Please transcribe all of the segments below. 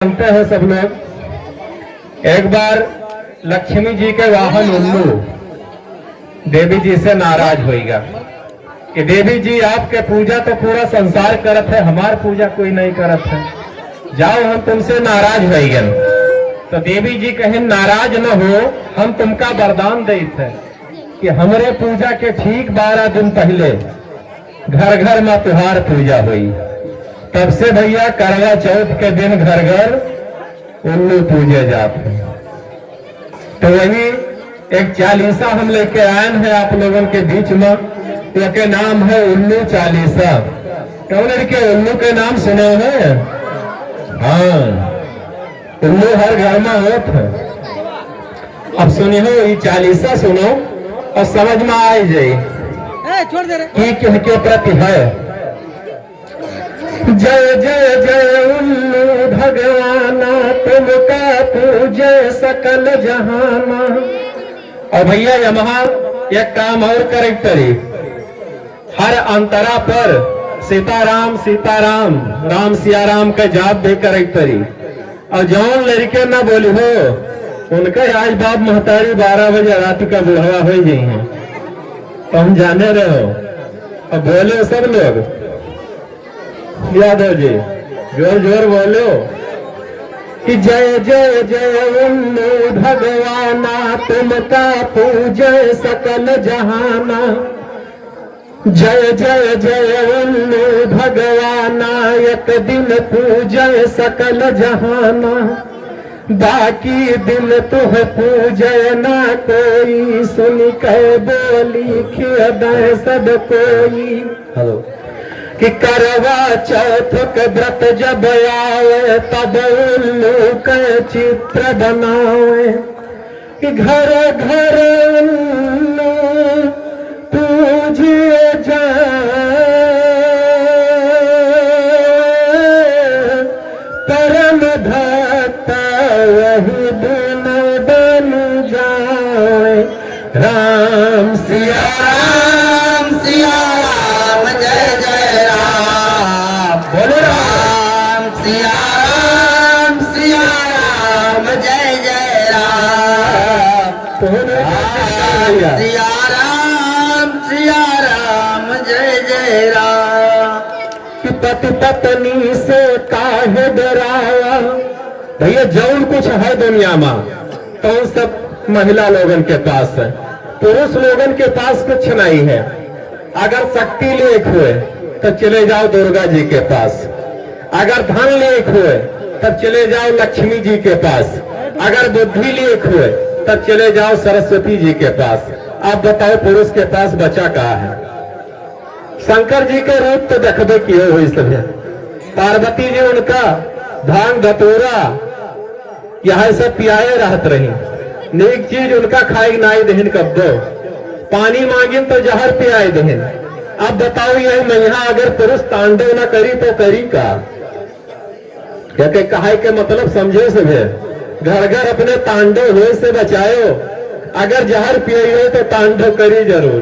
जानते हैं सब लोग। एक बार लक्ष्मी जी के वाहन उल्लू देवी जी से नाराज होएगा कि देवी जी आपके पूजा तो पूरा संसार करत है, हमार पूजा कोई नहीं करत है, जाओ हम तुमसे नाराज होएगा। तो देवी जी कहें नाराज न हो, हम तुमका वरदान देते हैं कि हमरे पूजा के ठीक 12 दिन पहले घर घर में त्योहार पूजा हुई। तब से भैया करवा चौथ के दिन घर घर उल्लू पूजे जाते हैं। तो वही एक चालीसा हम लेके आए हैं आप लोगों के बीच में, तो के नाम है उल्लू चालीसा। कौन के उल्लू के नाम सुने हैं? हाँ, उल्लू हर घर में होत है। अब सुनी हो ये चालीसा सुनो और समझ में आ जाए कि के प्रति है। जय जय जय उल्लू भगवाना, तुमका पूजे सकल जहाना। और भैया यहाँ एक काम और करे तरी, हर अंतरा पर सीताराम सीताराम राम सिया राम का जाप दे करे तरी। और जौन लड़के न बोली हो उनका आज बाप महतारी 12 बजे रात का बुढ़वा हो गई है, तो हम जाने रहे हो। अब बोले सब लोग यादव जी जोर जोर बोलो कि जय जय जय उल्लू भगवाना, तुमका पूजे सकल जहाना। जय जय जय उल्लू भगवाना, एक दिन पूजे सकल जहाना। बाकी दिन तुह पूजे ना कोई, सुन के बोली खेदे सब कोई। हेलो कि करवा चौथ के व्रत जब आवे, तब उल्लू के चित्र बनावे। कि घर घर उल्लू पूजे जाए, परम भक्त वही दिन बन जाए। राम सिया राम सिया राम, जय जय राम, बोलो राम सिया राम जय जय राम। सिया राम जय जय राम। कि पति पत्नी से काहे डराया, भैया जौन कुछ है दुनिया में तो सब महिला लोगन के पास है, पुरुष लोगन के पास कुछ नहीं है। अगर शक्ति लेख हुए तो चले जाओ दुर्गा जी के पास, अगर धन लेख हुए तब चले जाओ लक्ष्मी जी के पास, अगर बुद्धि लेख हुए तब चले जाओ सरस्वती जी के पास। आप बताओ पुरुष के पास बचा कहाँ है? शंकर जी के रूप तो देखबे किए हुई सब है, पार्वती जी उनका भांग धतूरा यह सब पियाए रहत रही, नेक चीज उनका खाई नाई दहन कब दो, पानी मांगिन तो जहर पियाए दहन। अब बताओ यही महिला अगर पुरुष तांडव न करी तो करी का? कहते कहा के मतलब समझे सब है, घर घर अपने तांडव हुए से बचाओ, अगर जहर पिए तो तांडव करी जरूर।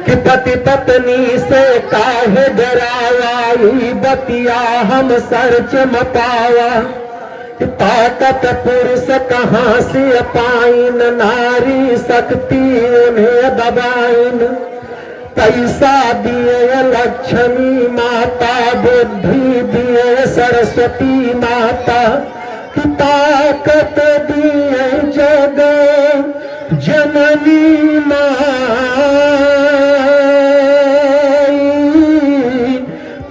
कि पति पत्नी से काहे डरावा, बतिया हम सर चमकावा। ताकत पुरुष कहाँ से पाइन, नारी शक्ति उन्हें दबाइन। पैसा दिए लक्ष्मी माता, बुद्धि दिए सरस्वती माता। कि ताकत दिए जग जननी माई,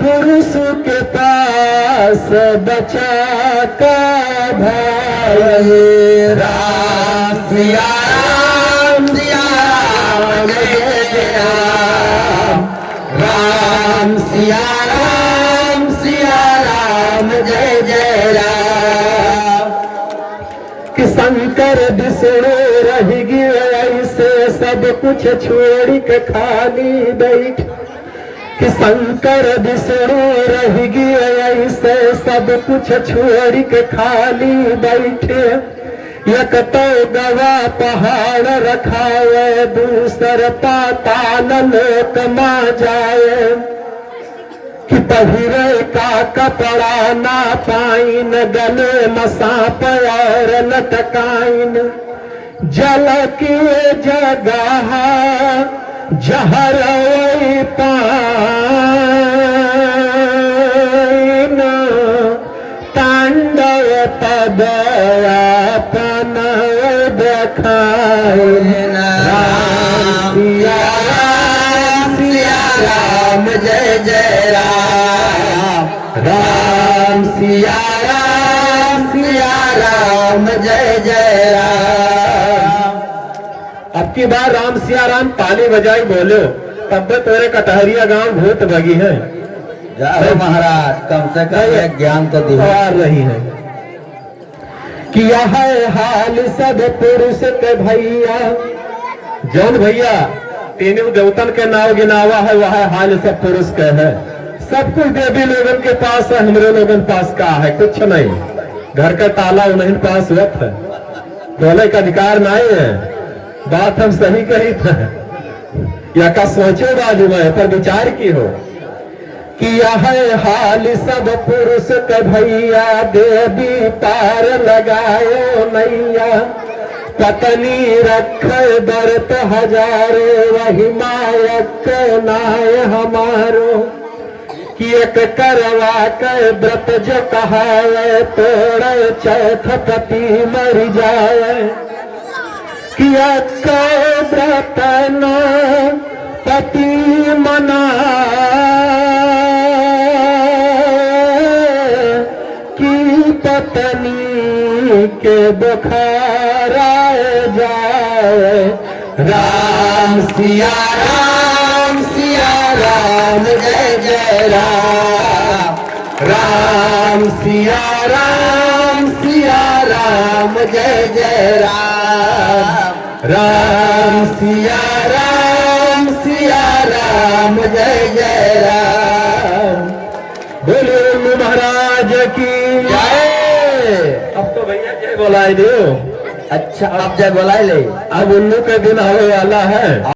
पुरुष के पास बचा का भाई। राम सिया राम जय जय राम, राम सिया राम जय जय राम। कि शंकर विष्णु रह गए ऐसे, सब कुछ छोड़ के खाली बैठ। कि शंकर विष्णु रह गए ऐसे, सब कुछ छोड़ के खाली बैठे। एक तो गवा पहाड़ रखावे, दूसर पाताल लोक मा जाए। कि पहिरे का कपड़ा ना पाइन, गले मसाप और लटकाइन, जल की जगह जहर पाइन, तांडव पद अपन देखाइन। राम सिया राम सिया राम जय जय राम, राम सिया राम जय जय राम। अब की बार राम सिया राम ताली बजाई बोलो, तब तेरे कटहरिया गांव भूत भगी है। जाओ महाराज, कम से कम एक ज्ञान तो दिया रही है। किया है हाल सब पुरुष के भैया, जौन भैया तीनों देवतन के नाव गिनावा है, वह हाल सब पुरुष के है। सब कुछ देवी लोगन के पास है, हमरे लोगन पास का है कुछ नहीं। घर का ताला उन्हीं पास हुआ है, बोले का अधिकार नहीं है। बात हम सही कही था या का सोचो बाजू में पर विचार की हो। किया है हाल सब पुरुष के भैया, देवी पार लगायो नैया, पत्नी रखे बरत हजारो, वही मायक नाय हमारो, कि एक करवा के व्रत जो कहावे, तोड़े चौथ पति मर जाए, कि एक व्रत न पति मना, कि पत्नी के बुखार जाए। राम सिया राम जय जय राम, राम सिया राम जय जय राम, राम सिया राम जय जय राम। बोलो महाराज की जय। अब तो भैया जय बोलाए दो। अच्छा, आप जय बोला ले। अब उन्नू के दिन आने वाला है।